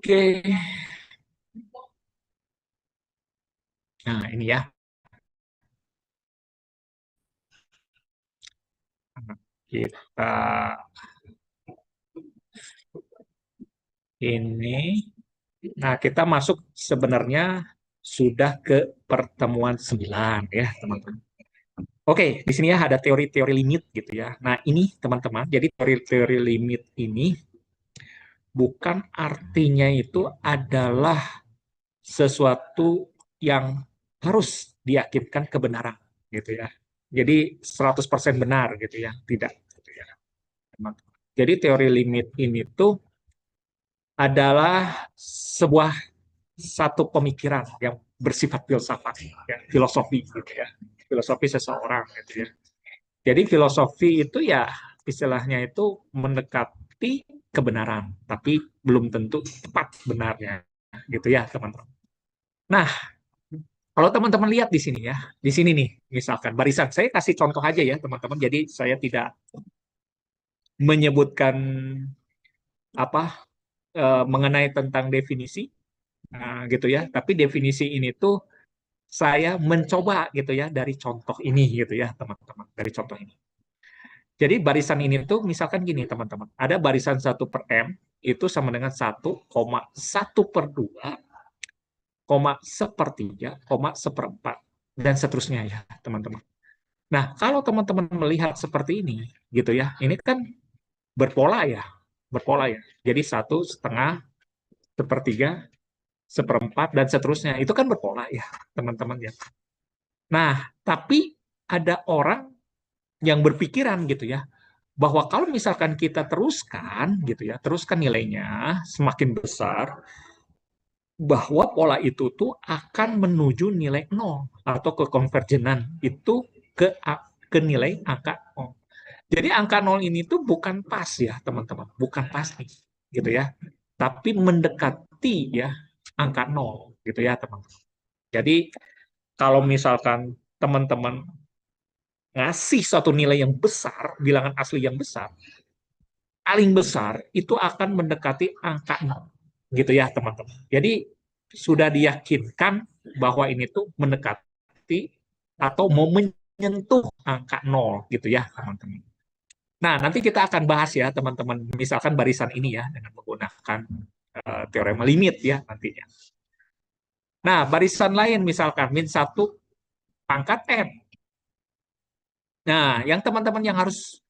Oke, nah ini ya. Kita ini, nah kita masuk sebenarnya sudah ke pertemuan 9 ya teman-teman. Oke, di sini ya ada teori-teori limit gitu ya. Nah ini teman-teman, jadi teori-teori limit ini bukan artinya itu adalah sesuatu yang harus diyakinkan kebenaran gitu ya. Jadi 100% benar gitu ya, tidak gitu ya. Jadi teori limit ini tuh adalah sebuah satu pemikiran yang bersifat filsafat, ya, filosofi gitu ya, filosofi seseorang gitu ya. Jadi filosofi itu ya istilahnya itu mendekati kebenaran, tapi belum tentu tepat benarnya, gitu ya teman-teman. Nah, kalau teman-teman lihat di sini ya, di sini nih, misalkan barisan, saya kasih contoh aja ya teman-teman. Jadi saya tidak menyebutkan apa mengenai tentang definisi, nah, gitu ya. Tapi definisi ini tuh saya mencoba gitu ya dari contoh ini gitu ya teman-teman, dari contoh ini. Jadi barisan ini tuh misalkan gini teman-teman, ada barisan 1/m itu sama dengan 1,1/2, 1/3, 1/4 dan seterusnya ya teman-teman. Nah, kalau teman-teman melihat seperti ini gitu ya, ini kan berpola ya, berpola ya. Jadi 1,5, 1/3, 1/4 dan seterusnya. Itu kan berpola ya, teman-teman ya. Nah, tapi ada orang yang berpikiran gitu ya, bahwa kalau misalkan kita teruskan gitu ya, teruskan nilainya semakin besar, bahwa pola itu tuh akan menuju nilai nol atau ke konvergenan itu ke nilai angka nol. Jadi angka nol ini tuh bukan pas ya teman-teman, bukan pasti gitu ya, tapi mendekati ya angka nol gitu ya teman-teman. Jadi kalau misalkan teman-teman ngasih satu nilai yang besar, bilangan asli yang besar, paling besar itu akan mendekati angka nol. Gitu ya, teman-teman. Jadi sudah diyakinkan bahwa ini tuh mendekati atau mau menyentuh angka nol gitu ya, teman-teman. Nah, nanti kita akan bahas ya, teman-teman, misalkan barisan ini ya dengan menggunakan teorema limit ya nantinya. Nah, barisan lain misalkan min 1 pangkat n. Nah, yang teman-teman yang harus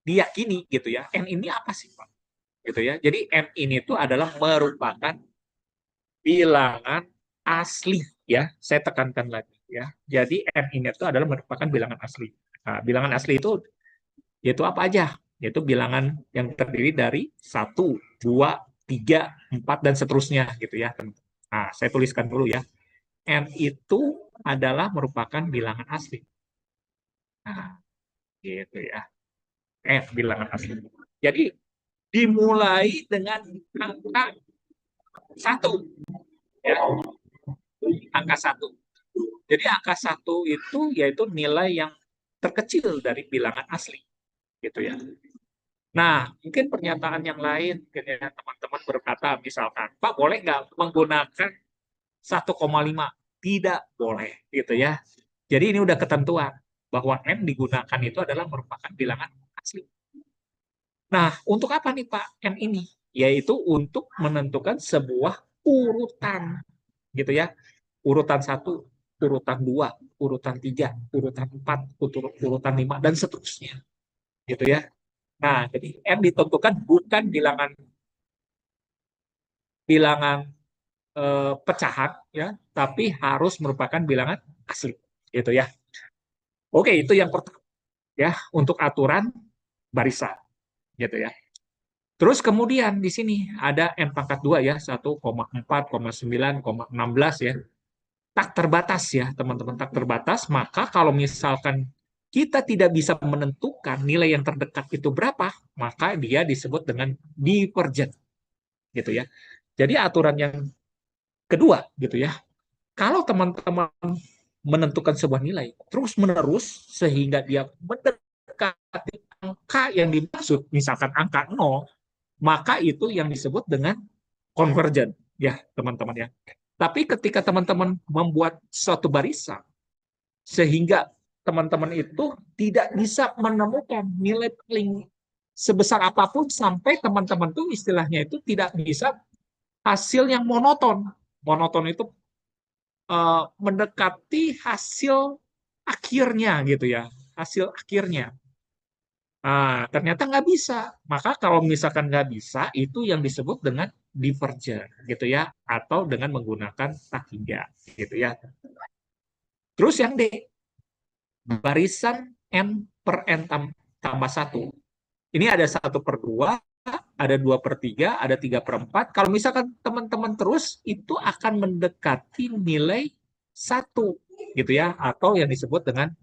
diyakini gitu ya, n ini apa sih, Pak? Gitu ya. Jadi n ini tuh adalah merupakan bilangan asli ya. Saya tekankan lagi ya. Jadi n ini itu adalah merupakan bilangan asli. Nah, bilangan asli itu yaitu apa aja? Yaitu bilangan yang terdiri dari 1, 2, 3, 4 dan seterusnya gitu ya. Nah, saya tuliskan dulu ya. N itu adalah merupakan bilangan asli. Nah, gitu ya. N bilangan asli. Jadi dimulai dengan angka 1 ya, angka 1. Jadi angka 1 itu yaitu nilai yang terkecil dari bilangan asli gitu ya. Nah, mungkin pernyataan yang lain ya, teman-teman berkata misalkan, Pak boleh nggak menggunakan 1,5? Tidak boleh gitu ya. Jadi ini udah ketentuan bahwa n digunakan itu adalah merupakan bilangan asli. Nah, untuk apa nih Pak n ini? Yaitu untuk menentukan sebuah urutan gitu ya. Urutan 1, urutan 2, urutan 3, urutan 4, urutan 5 dan seterusnya. Gitu ya. Nah, jadi n ditentukan bukan bilangan bilangan pecahan ya, tapi harus merupakan bilangan asli. Gitu ya. Oke, itu yang pertama ya untuk aturan barisan gitu ya. Terus kemudian di sini ada n pangkat 2 ya, 1,4,9,16 ya. Tak terbatas ya, teman-teman, tak terbatas, maka kalau misalkan kita tidak bisa menentukan nilai yang terdekat itu berapa, maka dia disebut dengan divergen gitu ya. Jadi aturan yang kedua gitu ya. Kalau teman-teman menentukan sebuah nilai terus-menerus sehingga dia mendekati angka yang dimaksud, misalkan angka 0, maka itu yang disebut dengan Convergent, ya teman-teman ya. Tapi ketika teman-teman membuat suatu barisan, sehingga teman-teman itu tidak bisa menemukan nilai paling sebesar apapun sampai teman-teman tuh istilahnya itu tidak bisa hasil yang monoton. Monoton itu mendekati hasil akhirnya gitu ya, hasil akhirnya. Ternyata nggak bisa. Maka kalau misalkan nggak bisa, itu yang disebut dengan divergen gitu ya, atau dengan menggunakan tak-hingga gitu ya. Terus yang D, barisan n per n tambah 1. Ini ada 1/2, ada 2/3, ada 3/4. Kalau misalkan teman-teman terus, itu akan mendekati nilai 1 gitu ya, atau yang disebut dengan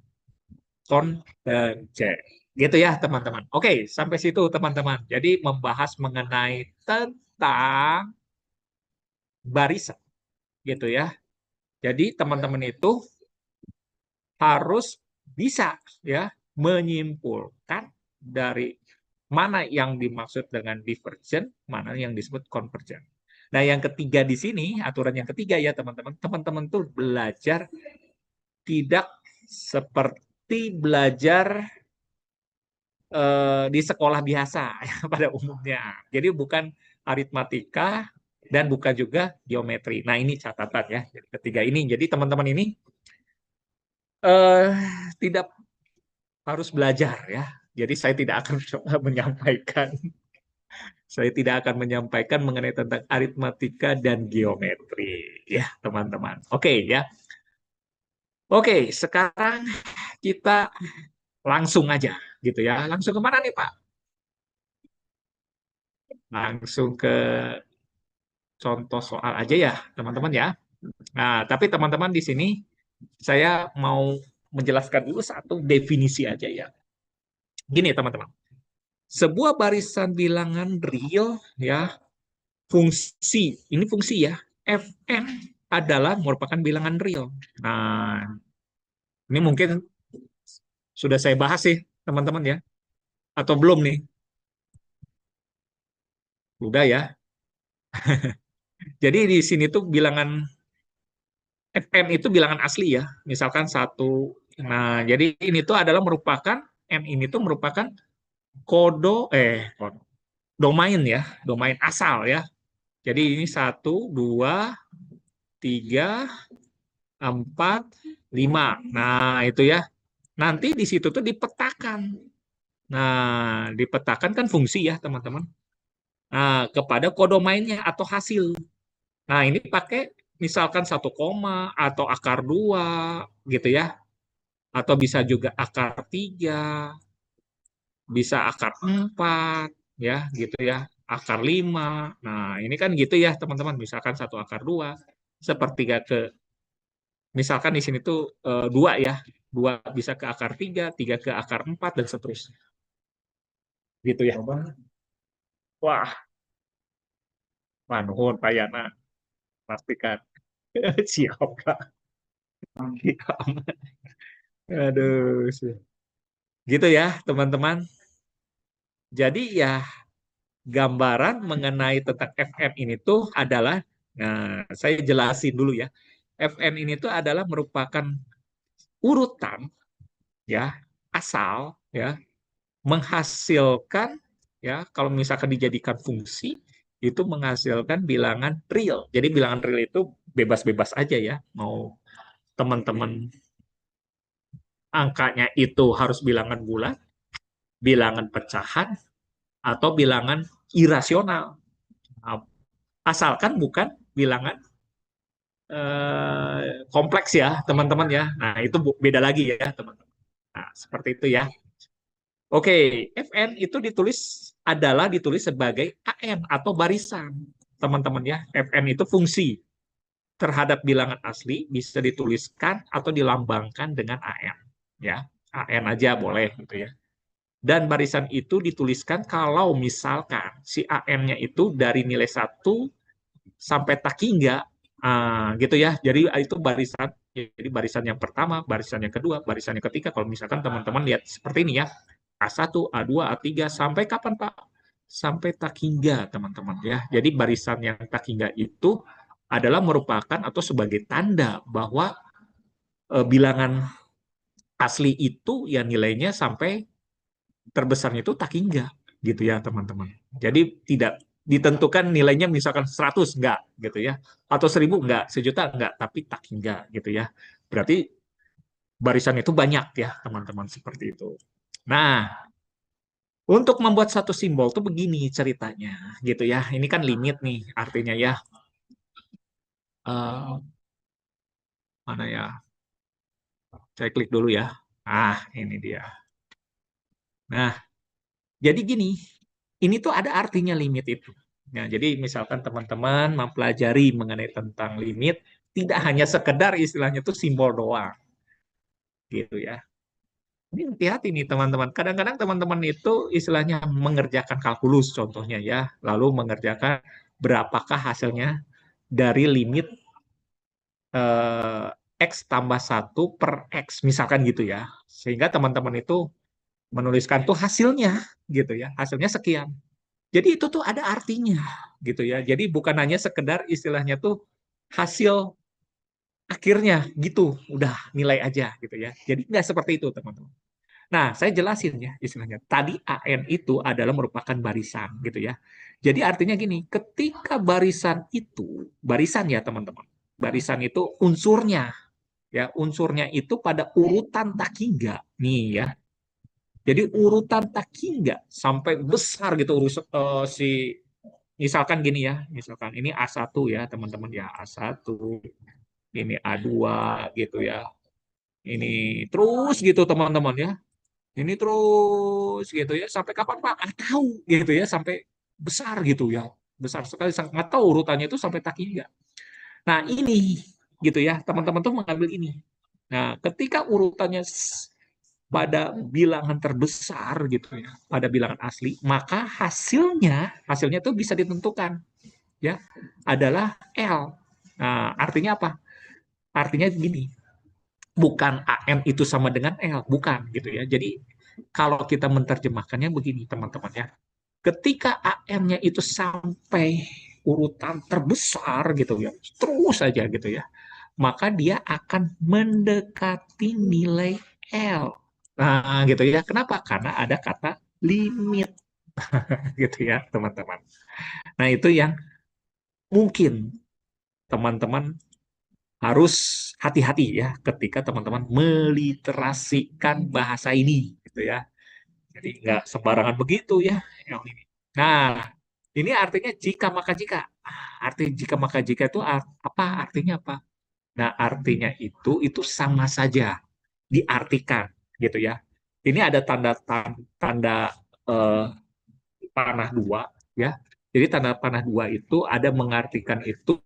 konvergen. Gitu ya, teman-teman. Oke, sampai situ, teman-teman. Jadi, membahas mengenai tentang barisan, gitu ya. Jadi, teman-teman itu harus bisa ya menyimpulkan dari mana yang dimaksud dengan divergen, mana yang disebut konvergen. Nah, yang ketiga di sini, aturan yang ketiga ya, teman-teman. Teman-teman tuh belajar tidak seperti belajar di sekolah biasa ya, pada umumnya. Jadi bukan aritmatika dan bukan juga geometri. Nah, ini catatan ya. Jadi ketiga ini. Jadi teman-teman ini eh, tidak harus belajar ya. Jadi saya tidak akan coba menyampaikan, saya tidak akan menyampaikan mengenai tentang aritmatika dan geometri ya, teman-teman. Oke ya. Oke, sekarang kita langsung aja gitu ya. Langsung kemana nih Pak? Langsung ke contoh soal aja ya, teman-teman ya. Nah, tapi teman-teman di sini saya mau menjelaskan dulu satu definisi aja ya. Gini, teman-teman. Sebuah barisan bilangan real ya, fungsi, ini fungsi ya, Fn adalah merupakan bilangan real. Nah, ini mungkin sudah saya bahas sih, teman-teman ya. Atau belum nih? Udah ya. Jadi di sini tuh bilangan Fn itu bilangan asli ya. Misalkan satu. Nah, jadi ini tuh adalah merupakan, N ini tuh merupakan kode, domain ya, domain asal ya. Jadi ini satu, dua, tiga, empat, lima. Nah, itu ya. Nanti di situ tuh dipetakan. Nah, dipetakan kan fungsi ya, teman-teman. Nah, kepada kodomainnya atau hasil. Nah, ini pakai misalkan 1 koma atau akar 2 gitu ya. Atau bisa juga akar 3, bisa akar 4 ya, gitu ya. Akar 5. Nah, ini kan gitu ya, teman-teman. Misalkan 1 akar 2, sepertiga ke, misalkan di sini tuh 2 ya. 2 bisa ke akar 3, 3 ke akar 4, dan seterusnya. Gitu ya. Wah, manuhun Pak Yana, pastikan. Siap, Kak. Siap. Aduh, gitu ya, teman-teman. Jadi ya, gambaran mengenai tentang FM ini tuh adalah, nah, saya jelasin dulu ya. FM ini tuh adalah merupakan urutan ya, asal ya, menghasilkan ya, kalau misalkan dijadikan fungsi, itu menghasilkan bilangan real. Jadi bilangan real itu bebas-bebas aja ya, mau teman-teman angkanya itu harus bilangan bulat, bilangan pecahan, atau bilangan irasional. Nah, asalkan bukan bilangan kompleks ya, teman-teman ya. Nah, itu beda lagi ya, teman-teman. Nah, seperti itu ya. Oke, Fn itu ditulis sebagai AN atau barisan, teman-teman ya. Fn itu fungsi terhadap bilangan asli, bisa dituliskan atau dilambangkan dengan AN ya. AN aja boleh gitu ya. Dan barisan itu dituliskan kalau misalkan si AN-nya itu dari nilai 1 sampai tak hingga, gitu ya. Jadi itu barisan. Jadi barisan yang pertama, barisan yang kedua, barisan yang ketiga. Kalau misalkan teman-teman lihat seperti ini ya. A1, A2, A3, sampai kapan Pak? sampai tak hingga, teman-teman ya. Jadi barisan yang tak hingga itu adalah merupakan atau sebagai tanda bahwa bilangan asli itu ya nilainya sampai terbesarnya itu tak hingga gitu ya, teman-teman. Jadi tidak ditentukan nilainya misalkan 100 enggak gitu ya, atau 1000 enggak, sejuta enggak, tapi tak hingga gitu ya. Berarti barisan itu banyak ya, teman-teman, seperti itu. Nah, untuk membuat satu simbol tuh begini ceritanya gitu ya. Ini kan limit nih artinya ya. Eh, mana ya? Saya klik dulu ya. Ah, ini dia. Nah, jadi gini, ini tuh ada artinya limit itu. Nah, jadi misalkan teman-teman mempelajari mengenai tentang limit, tidak hanya sekedar istilahnya tuh simbol doang, gitu ya. Ini hati-hati nih teman-teman. Kadang-kadang teman-teman itu istilahnya mengerjakan kalkulus contohnya ya, lalu mengerjakan berapakah hasilnya dari limit eh, X tambah 1 per X, misalkan gitu ya. Sehingga teman-teman itu menuliskan tuh hasilnya gitu ya, hasilnya sekian. Jadi itu tuh ada artinya gitu ya. Jadi bukan hanya sekedar istilahnya tuh hasil akhirnya gitu, udah nilai aja gitu ya. Jadi nggak seperti itu teman-teman. Nah, saya jelasin ya istilahnya. Tadi AN itu adalah merupakan barisan gitu ya. Jadi artinya gini, ketika barisan itu, barisan ya teman-teman. Barisan itu unsurnya ya, unsurnya itu pada urutan tak hingga nih ya. Jadi urutan tak hingga sampai besar gitu si misalkan gini ya, misalkan ini A1 ya teman-teman ya, A1, ini A2 gitu ya. Ini terus gitu teman-teman ya. Ini terus gitu ya sampai kapan Pak? Nggak tahu gitu ya, sampai besar gitu ya. Besar sekali, nggak tahu urutannya itu sampai tak hingga. Nah, ini gitu ya, teman-teman tuh mengambil ini. Nah, ketika urutannya pada bilangan terbesar gitu ya, pada bilangan asli, maka hasilnya tuh bisa ditentukan ya, adalah L. Nah, artinya apa? Artinya gini, bukan AN itu sama dengan L, bukan gitu ya. Jadi kalau kita menerjemahkannya begini teman-teman ya, ketika AN-nya itu sampai urutan terbesar gitu ya, terus saja gitu ya, maka dia akan mendekati nilai L. Nah, gitu ya. Kenapa? Karena ada kata limit gitu ya, teman-teman. Nah, itu yang mungkin teman-teman harus hati-hati ya ketika teman-teman meliterasikan bahasa ini gitu ya. Jadi nggak sembarangan begitu ya yang ini. Nah, ini artinya jika maka jika. Arti jika maka jika itu apa? Artinya apa? Nah, artinya itu sama saja diartikan gitu ya. Ini ada tanda eh, panah dua ya. Jadi tanda panah dua itu ada mengartikan itu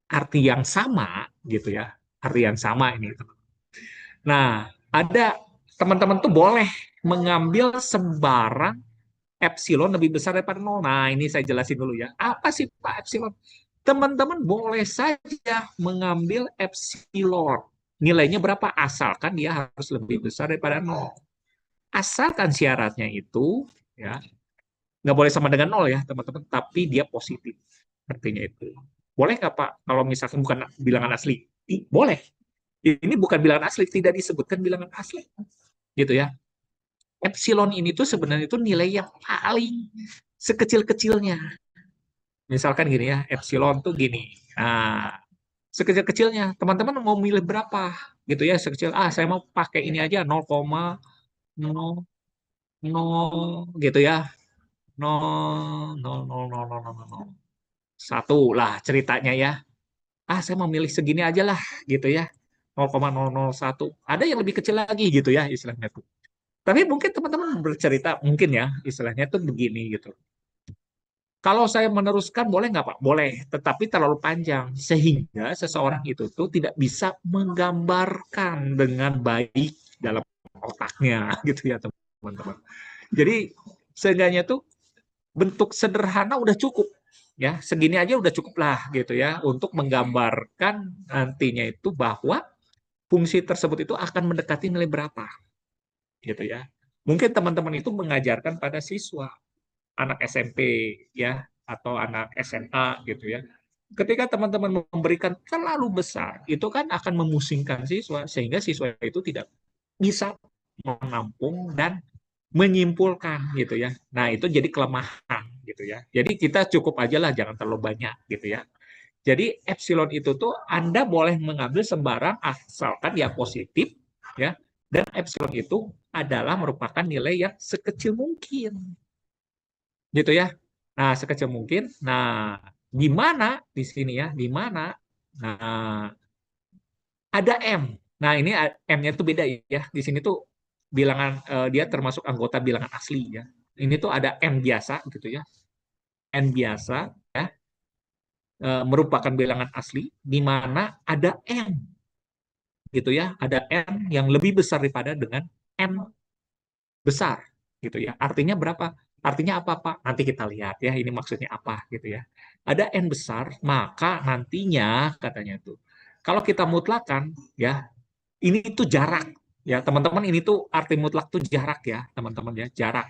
arti yang sama gitu ya. Arti yang sama ini. Nah, ada teman-teman tuh boleh mengambil sembarang epsilon lebih besar daripada nol. Nah, ini saya jelasin dulu ya. Apa sih Pak epsilon? Teman-teman boleh saja mengambil epsilon. Nilainya berapa? Asalkan dia harus lebih besar daripada nol. Asalkan syaratnya itu ya nggak boleh sama dengan nol ya teman-teman, tapi dia positif. Artinya itu. Boleh nggak Pak kalau misalkan bukan bilangan asli? Boleh. Ini bukan bilangan asli, tidak disebutkan bilangan asli. Gitu ya. Epsilon ini tuh sebenarnya itu nilai yang paling sekecil-kecilnya. Misalkan gini ya, epsilon tuh gini. Nah, sekecil-kecilnya, teman-teman mau milih berapa? Gitu ya, sekecil, saya mau pakai ini aja 0,00 gitu ya. 0,00001 lah ceritanya ya. Saya mau milih segini aja lah gitu ya. 0,001. Ada yang lebih kecil lagi gitu ya istilahnya tuh. Tapi mungkin teman-teman bercerita mungkin ya istilahnya tuh begini gitu. Kalau saya meneruskan boleh nggak Pak? Boleh, tetapi terlalu panjang sehingga seseorang itu tuh tidak bisa menggambarkan dengan baik dalam otaknya gitu ya teman-teman. Jadi seenggaknya tuh bentuk sederhana udah cukup ya, segini aja udah cukup lah gitu ya untuk menggambarkan nantinya itu bahwa fungsi tersebut itu akan mendekati nilai berapa gitu ya. Mungkin teman-teman itu mengajarkan pada siswa anak SMP ya atau anak SMA gitu ya. Ketika teman-teman memberikan terlalu besar, itu kan akan memusingkan siswa sehingga siswa itu tidak bisa menampung dan menyimpulkan gitu ya. Nah, itu jadi kelemahan gitu ya. Jadi kita cukup aja lah jangan terlalu banyak gitu ya. Jadi epsilon itu tuh Anda boleh mengambil sembarang asalkan ya positif ya. Dan epsilon itu adalah merupakan nilai yang sekecil mungkin gitu ya. Nah, sekecil mungkin. Nah, di mana di sini ya? Di mana? Nah, ada M. Nah, ini M-nya tuh beda ya. Di sini tuh bilangan dia termasuk anggota bilangan asli ya. Ini tuh ada M biasa gitu ya. N biasa ya, merupakan bilangan asli di mana ada M gitu ya. Ada M yang lebih besar daripada dengan M besar gitu ya. Artinya berapa? Artinya apa, Pak? Nanti kita lihat ya, ini maksudnya apa gitu ya. Ada N besar, maka nantinya katanya tuh kalau kita mutlakan ya, ini tuh jarak ya, teman-teman, ini tuh arti mutlak tuh jarak ya, teman-teman ya, jarak.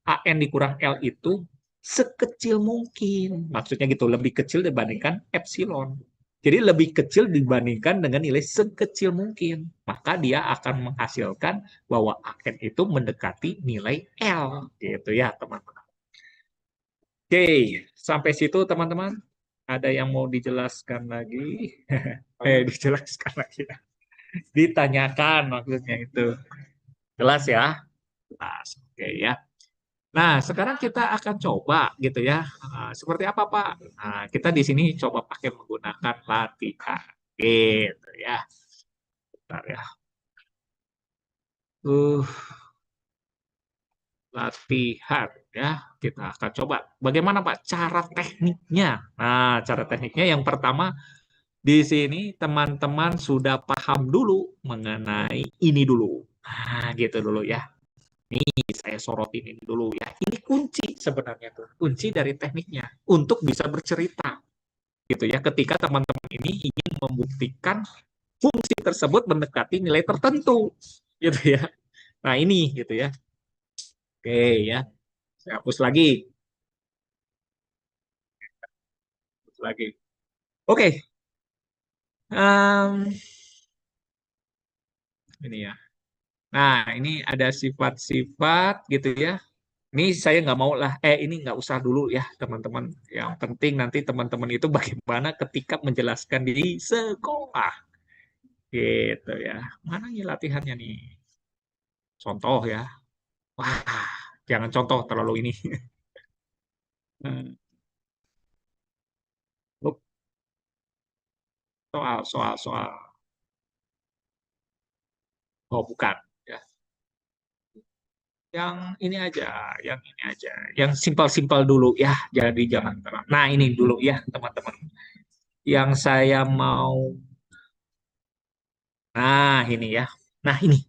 AN dikurang L itu sekecil mungkin. Maksudnya gitu, lebih kecil dibandingkan epsilon. Jadi lebih kecil dibandingkan dengan nilai sekecil mungkin. Maka dia akan menghasilkan bahwa AN itu mendekati nilai L. Gitu ya, teman-teman. Oke, sampai situ teman-teman. Ada yang mau dijelaskan lagi? Dijelaskan lagi. Ditanyakan maksudnya itu. Jelas ya? Jelas. Oke ya. Nah, sekarang kita akan coba gitu ya. Seperti apa, Pak? Nah, kita di sini coba pakai menggunakan latihan. Gitu ya. Bentar ya. Uh, Latihan ya. Kita akan coba. Bagaimana, Pak, cara tekniknya? Nah, cara tekniknya yang pertama di sini teman-teman sudah paham dulu mengenai ini dulu. Nah, gitu dulu ya. Nih, saya sorotin ini dulu ya. Ini kunci sebenarnya tuh. Kunci dari tekniknya untuk bisa bercerita gitu ya, ketika teman-teman ini ingin membuktikan fungsi tersebut mendekati nilai tertentu gitu ya. Nah, ini gitu ya. Oke ya, saya hapus lagi. Hapus lagi. Oke. em, ini ya. Nah, ini ada sifat-sifat gitu ya. Ini saya nggak mau lah, ini nggak usah dulu ya teman-teman. Yang penting nanti teman-teman itu bagaimana ketika menjelaskan di sekolah gitu ya. Mana nih latihannya nih? Contoh ya. Wah, jangan contoh terlalu ini. Soal. Oh, bukan. Ya. Yang ini aja, yang ini aja. Yang simpel-simpel dulu ya, jadi jangan terang. Nah, ini dulu ya, teman-teman. Yang saya mau, nah ini ya. Nah, ini.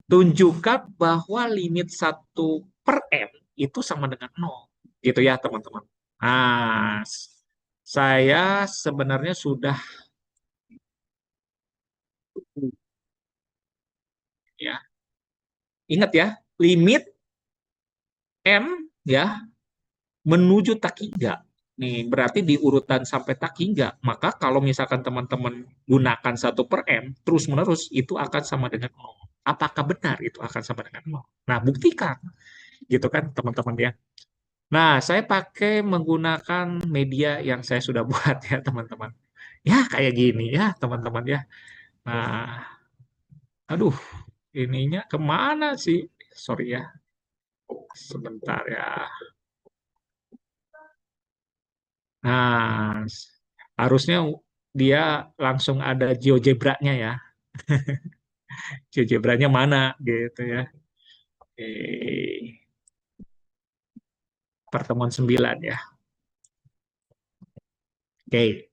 Tunjukkan bahwa limit satu per M itu sama dengan nol. Gitu ya, teman-teman. Nah, saya sebenarnya sudah, ya, ingat ya, limit M ya menuju tak hingga. Nih, berarti di urutan sampai tak hingga. Maka kalau misalkan teman-teman gunakan satu per M terus-menerus, itu akan sama dengan nol. Apakah benar itu akan sama dengan nol? Nah, buktikan. Gitu kan, teman-teman ya. Nah, saya pakai menggunakan media yang saya sudah buat ya, teman-teman. Ya, kayak gini ya, teman-teman ya. Nah, aduh, ininya kemana sih? Sorry ya, sebentar ya. Nah, harusnya dia langsung ada GeoGebra-nya ya. GeoGebra-nya mana gitu ya. Oke. Pertemuan 9 ya. Oke.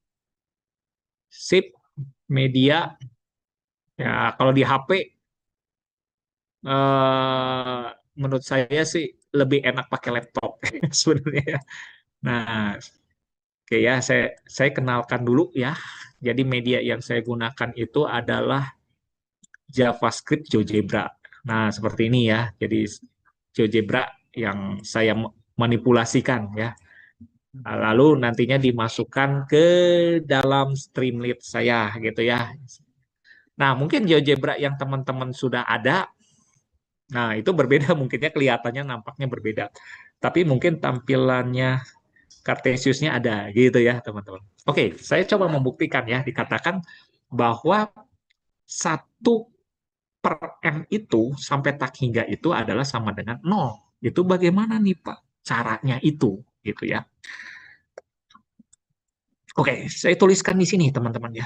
Sip. Media. Ya, kalau di HP eh, menurut saya sih lebih enak pakai laptop sebenarnya ya. Nah, oke ya, saya kenalkan dulu ya. Jadi media yang saya gunakan itu adalah JavaScript GeoGebra. Nah, seperti ini ya. Jadi GeoGebra yang saya manipulasikan ya. Lalu nantinya dimasukkan ke dalam Streamlit saya gitu ya. Nah, mungkin GeoGebra yang teman-teman sudah ada, nah itu berbeda mungkinnya kelihatannya nampaknya berbeda. Tapi mungkin tampilannya Cartesiusnya ada gitu ya, teman-teman. Oke, saya coba membuktikan ya, dikatakan bahwa 1/n itu sampai tak hingga itu adalah sama dengan nol. Itu bagaimana nih, Pak? Caranya itu, gitu ya. Oke, saya tuliskan di sini, teman-teman ya.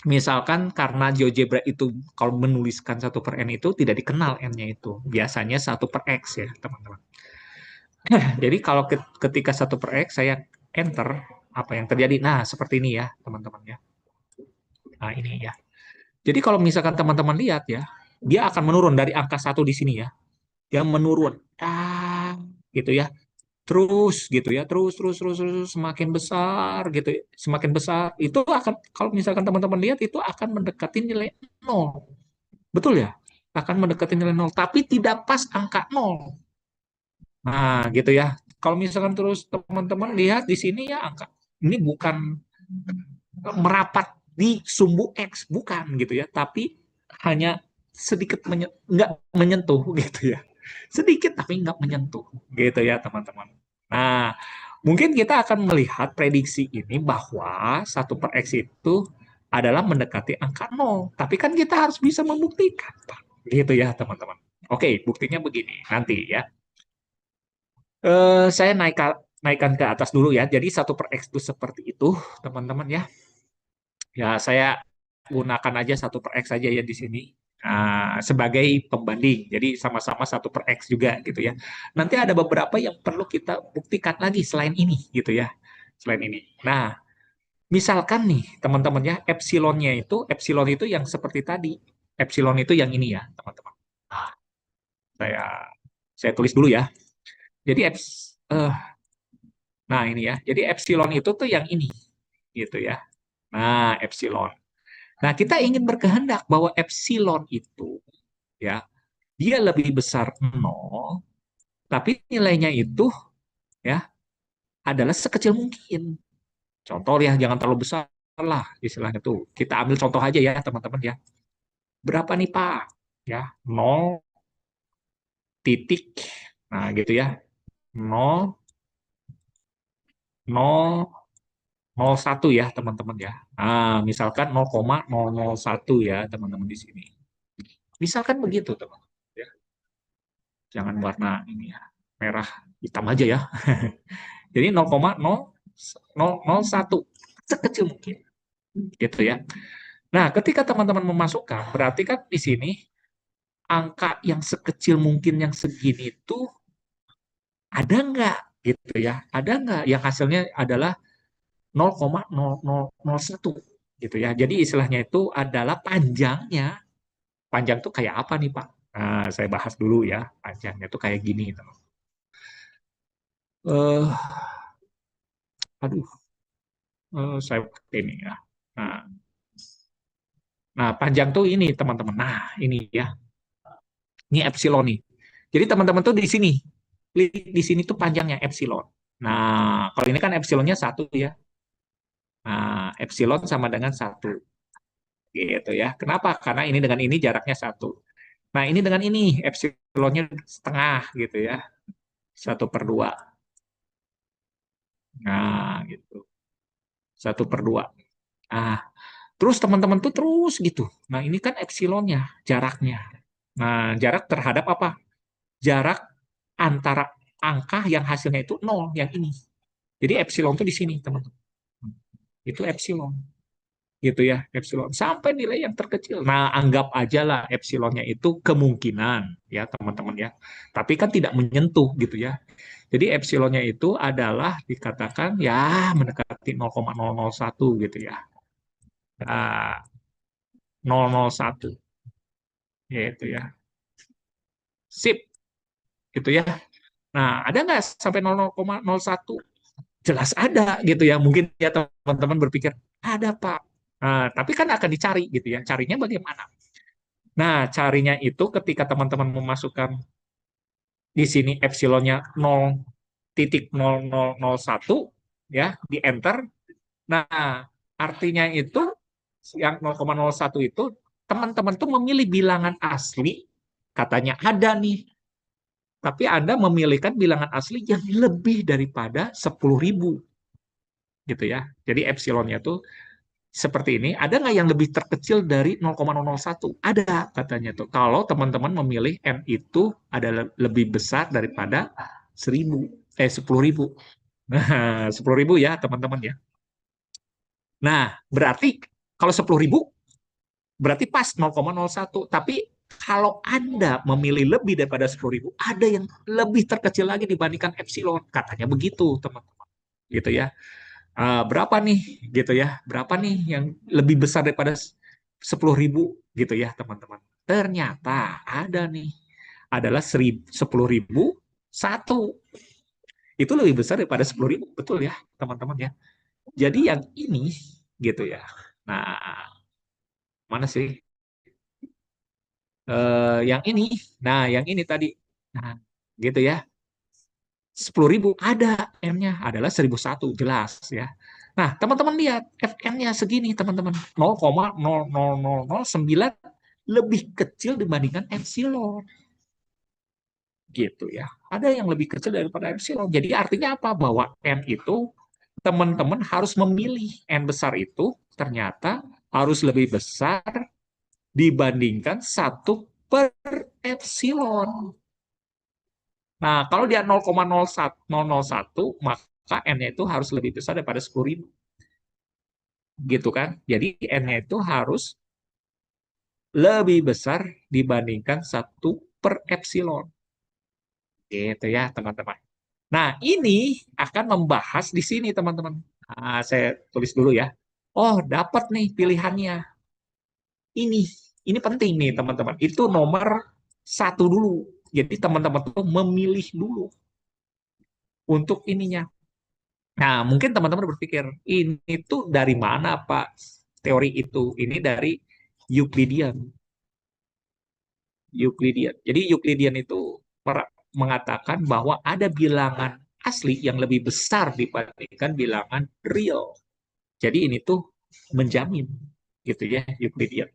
Misalkan karena GeoGebra itu kalau menuliskan 1/n itu tidak dikenal n-nya itu. Biasanya 1/x ya, teman-teman. Jadi kalau ketika 1/x saya enter, apa yang terjadi? Nah, seperti ini ya, teman-teman ya. Nah, ini ya. Jadi kalau misalkan teman-teman lihat ya, dia akan menurun dari angka 1 di sini ya. Dia menurun. Gitu ya. Terus gitu ya, terus semakin besar gitu, ya. Semakin besar itu akan kalau misalkan teman-teman lihat itu akan mendekati nilai nol. Betul ya? Akan mendekati nilai nol, tapi tidak pas angka nol. Nah, gitu ya. Kalau misalkan terus teman-teman lihat di sini ya angka ini bukan merapat di sumbu X, bukan gitu ya, tapi hanya sedikit nggak menyentuh gitu ya. Sedikit tapi nggak menyentuh gitu ya, teman-teman. Nah, mungkin kita akan melihat prediksi ini bahwa 1/x itu adalah mendekati angka nol. Tapi kan kita harus bisa membuktikan, Pak. Gitu ya, teman-teman. Oke, buktinya begini nanti ya. Saya naikkan ke atas dulu ya. Jadi 1/x itu seperti itu, teman-teman ya. Ya, saya gunakan aja 1/x saja ya di sini. Sebagai pembanding. Jadi sama-sama 1/x juga gitu ya. Nanti ada beberapa yang perlu kita buktikan lagi selain ini gitu ya. Selain ini. Nah, misalkan nih teman-teman ya, epsilon itu yang seperti tadi. Epsilon itu yang ini ya, teman-teman. Saya saya tulis dulu ya. Jadi nah ini ya. Jadi epsilon itu tuh yang ini gitu ya. Nah, epsilon. Nah, kita ingin berkehendak bahwa epsilon itu ya, dia lebih besar nol, tapi nilainya itu ya adalah sekecil mungkin. Contoh ya, jangan terlalu besar lah istilahnya tuh. Kita ambil contoh aja ya, teman-teman ya. Berapa nih, Pak? Ya, nol titik. Nah, gitu ya. Nol nol nol satu ya, teman-teman ya. Nah, misalkan 0,001 ya, teman-teman di sini. Misalkan begitu, teman. Ya, jangan warna ini ya, merah hitam aja ya. Jadi 0,0001 sekecil mungkin gitu ya. Nah, ketika teman-teman memasukkan, berarti kan di sini angka yang sekecil mungkin yang segini itu ada nggak gitu ya? Ada nggak yang hasilnya adalah 0,0001 gitu ya. Jadi istilahnya itu adalah panjangnya. Panjang tuh kayak apa nih, Pak? Nah, saya bahas dulu ya. Panjangnya tuh kayak gini, teman. Eh, aduh, saya pakai ini ya. Nah, nah, panjang tuh ini, teman-teman. Nah, ini ya. Ini epsilon nih. Jadi teman-teman tuh di sini. Di sini tuh panjangnya epsilon. Nah, kalau ini kan epsilonnya 1 ya. Nah, epsilon sama dengan 1. Gitu ya. Kenapa? Karena ini dengan ini jaraknya 1. Nah, ini dengan ini epsilonnya setengah gitu ya. 1/2. Nah, gitu. 1/2. Nah, terus teman-teman tuh terus gitu. Nah, ini kan epsilonnya, jaraknya. Nah, jarak terhadap apa? Jarak antara angka yang hasilnya itu nol, yang ini. Jadi epsilon itu di sini, teman-teman. Itu epsilon. Gitu ya, epsilon. Sampai nilai yang terkecil. Nah, anggap aja lah epsilonnya itu kemungkinan, ya teman-teman ya. Tapi kan tidak menyentuh gitu ya. Jadi epsilonnya itu adalah dikatakan ya mendekati 0,001 gitu ya. Nah, 001 gitu ya. Sip, gitu ya. Nah, ada nggak sampai 0,01? Jelas ada gitu ya. Mungkin ya teman-teman berpikir, ada Pak. Nah, tapi kan akan dicari gitu ya. Carinya bagaimana? Nah, carinya itu ketika teman-teman memasukkan di sini epsilonnya 0, 0,0001 ya, di enter. Nah, artinya itu yang 0,01 itu teman-teman tuh memilih bilangan asli, katanya ada nih, tapi Anda memilihkan bilangan asli yang lebih daripada 10.000 gitu ya. Jadi epsilonnya tuh seperti ini. Ada nggak yang lebih terkecil dari 0,001? Ada katanya tuh. Kalau teman-teman memilih n itu adalah lebih besar daripada 10.000. Nah, 10.000 ya teman-teman ya. Nah, berarti kalau 10.000 berarti pas 0,01. Tapi kalau Anda memilih lebih daripada 10.000, ada yang lebih terkecil lagi dibandingkan epsilon. Katanya begitu, teman-teman. Gitu ya. Berapa nih gitu ya, berapa nih yang lebih besar daripada 10.000 gitu ya teman-teman. Ternyata ada nih, adalah 10.001, itu lebih besar daripada 10.000, betul ya teman-teman ya. Jadi yang ini gitu ya. Nah, mana sih yang ini? Nah, yang ini tadi. Nah, gitu ya. 10.000 ada M-nya adalah 1.001 jelas ya. Nah, teman-teman lihat Fn-nya segini teman-teman, 0,00009 lebih kecil dibandingkan epsilon gitu ya. Ada yang lebih kecil daripada epsilon. Jadi artinya apa? Bahwa N itu teman-teman harus memilih N besar itu ternyata harus lebih besar dibandingkan 1/epsilon. Nah, kalau dia 0,001, maka N-nya itu harus lebih besar daripada 10.000. Gitu kan? Jadi N-nya itu harus lebih besar dibandingkan 1/epsilon. Gitu ya, teman-teman. Nah, ini akan membahas di sini, teman-teman. Nah, saya tulis dulu ya. Oh, dapat nih pilihannya. Ini. Ini penting nih, teman-teman. Itu nomor satu dulu. Jadi, teman-teman tuh memilih dulu untuk ininya. Nah, mungkin teman-teman berpikir, ini tuh dari mana, Pak? Teori itu. Ini dari Euclidean. Euclidean. Jadi Euclidean itu mengatakan bahwa ada bilangan asli yang lebih besar dibandingkan bilangan real. Jadi ini tuh menjamin gitu ya Euclidean.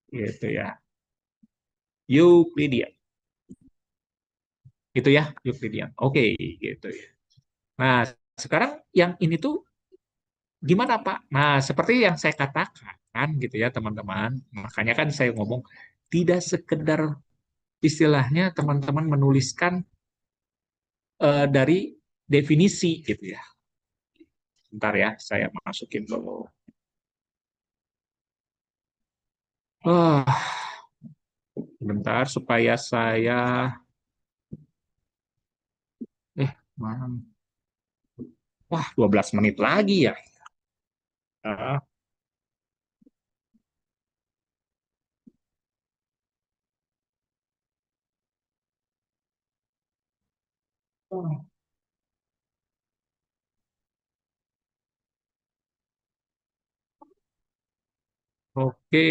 Gitu ya. Euclidean. Itu ya Euclidean. Oke, gitu ya. Nah, sekarang yang ini tuh gimana Pak? Nah, seperti yang saya katakan gitu ya teman-teman. Makanya kan saya ngomong tidak sekedar istilahnya teman-teman menuliskan dari definisi gitu ya. Bentar ya, saya masukin dulu. Oh, bentar supaya saya mana? Wah, 12 menit lagi ya. Ah, oke,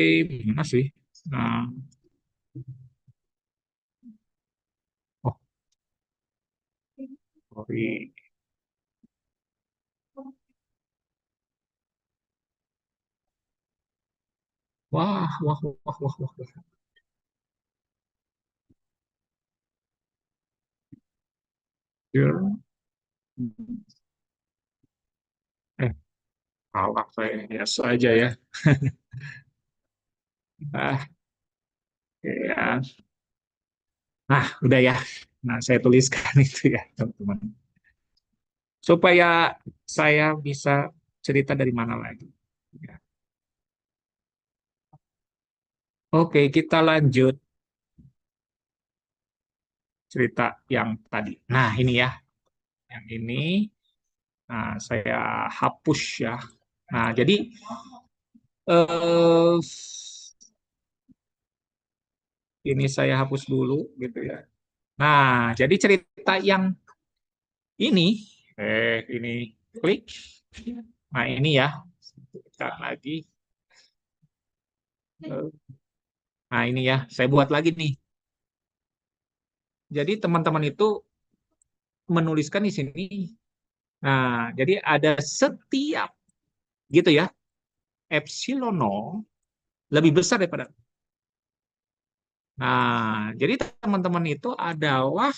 mana sih? Nah, oh, sorry. Wah, wah, wah, wah, wah. Here. Eh, kalah saya biasa aja ya. Ah, ya. Nah, udah ya. Nah, saya tuliskan itu ya, teman-teman. Supaya saya bisa cerita dari mana lagi. Ya. Oke, kita lanjut cerita yang tadi. Nah, ini ya. Yang ini, nah, saya hapus ya. Nah, jadi eh, ini saya hapus dulu gitu ya. Nah, jadi cerita yang ini, ini klik. Nah, ini ya. Kita lagi. Nah, ini ya. Saya buat lagi nih. Jadi teman-teman itu menuliskan di sini. Nah, jadi ada setiap gitu ya, epsilon nol lebih besar daripada. Nah, jadi teman-teman itu adalah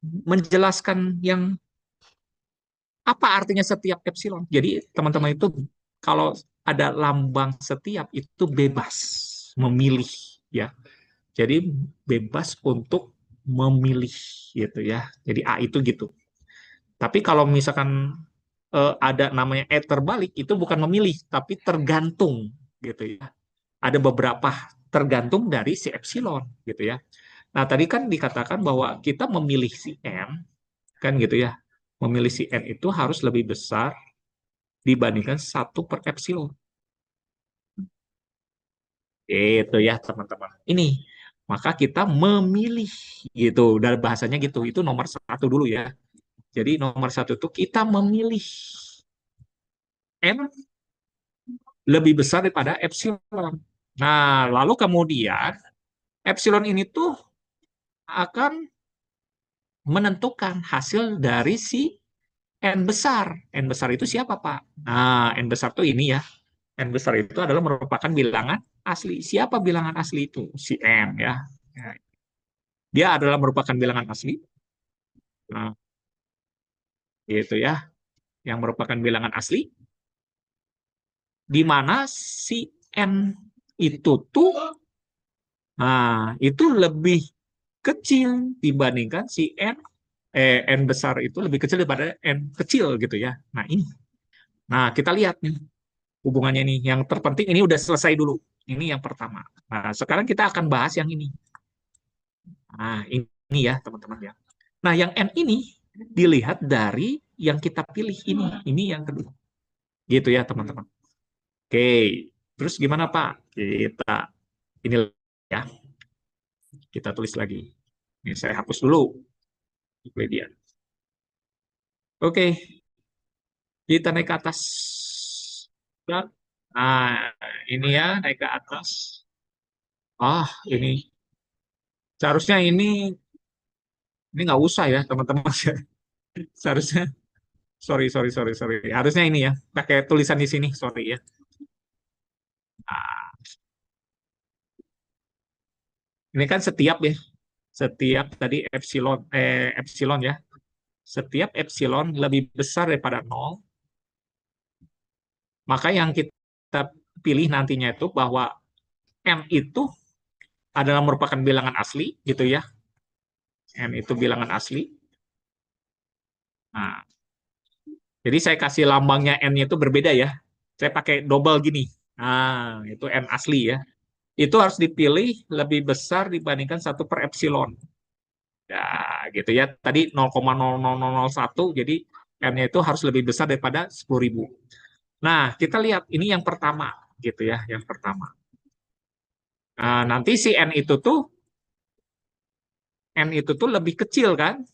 menjelaskan yang apa artinya setiap epsilon. Jadi teman-teman itu kalau ada lambang setiap itu bebas memilih ya. Jadi bebas untuk memilih gitu ya. Jadi A itu gitu. Tapi kalau misalkan ada namanya E terbalik itu bukan memilih tapi tergantung gitu ya. Ada beberapa tergantung dari si epsilon gitu ya. Nah, tadi kan dikatakan bahwa kita memilih si N kan gitu ya. Memilih si N itu harus lebih besar dibandingkan satu per epsilon. Itu ya teman-teman. Ini maka kita memilih gitu. Dan bahasanya gitu. Itu nomor satu dulu ya. Jadi nomor satu itu kita memilih N lebih besar daripada epsilon. Nah, lalu kemudian epsilon ini tuh akan menentukan hasil dari si N besar. N besar itu siapa, Pak? Nah, N besar tuh ini ya. N besar itu adalah merupakan bilangan asli. Siapa bilangan asli itu? Si N ya. Nah, dia adalah merupakan bilangan asli. Nah, itu ya, yang merupakan bilangan asli di mana si N itu tuh itu lebih kecil dibandingkan si N besar itu lebih kecil daripada N kecil gitu ya. Nah, ini. Nah, kita lihat nih hubungannya nih. Yang terpenting ini udah selesai dulu. Ini yang pertama. Nah, sekarang kita akan bahas yang ini. Nah, ini ya, teman-teman ya. Nah, yang N ini dilihat dari yang kita pilih ini. Ini yang kedua. Gitu ya, teman-teman. Oke. Terus gimana, Pak? Ini ya, kita tulis lagi. Ini saya hapus dulu Wikipedia. Oke, kita naik ke atas. Ya. Nah, ini ya, naik ke atas. Ini seharusnya ini nggak usah ya, teman-teman. Seharusnya, sorry, sorry, sorry, sorry. Harusnya ini ya, pakai tulisan di sini, sorry ya. Nah, ini kan setiap ya, setiap tadi epsilon ya. Setiap epsilon lebih besar daripada nol, maka yang kita pilih nantinya itu bahwa n itu adalah merupakan bilangan asli gitu ya. N itu bilangan asli. Nah, jadi saya kasih lambangnya n-nya itu berbeda ya. Saya pakai double gini. Nah, itu n asli ya. Itu harus dipilih lebih besar dibandingkan satu per epsilon. Ya, gitu ya. Tadi 0,00001, jadi n-nya itu harus lebih besar daripada 10.000. Nah, kita lihat ini yang pertama, gitu ya, yang pertama. Nah, nanti si n itu tuh lebih kecil kan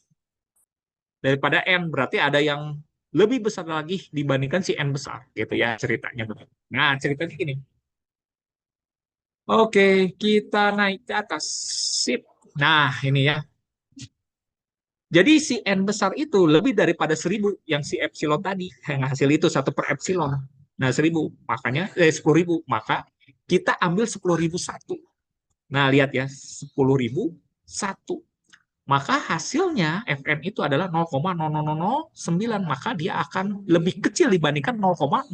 daripada n, berarti ada yang lebih besar lagi dibandingkan si n besar, gitu ya ceritanya. Nah, ceritanya gini. Oke, kita naik ke atas. Sip. Nah, ini ya. Jadi si N besar itu lebih daripada 1.000 yang si epsilon tadi. Yang hasil itu satu per epsilon. Nah, 1.000. Makanya, 10.000. Maka kita ambil 10.000 satu. Nah, lihat ya. 10.000 satu. Maka hasilnya Fn itu adalah 0,0009. Maka dia akan lebih kecil dibandingkan 0,001.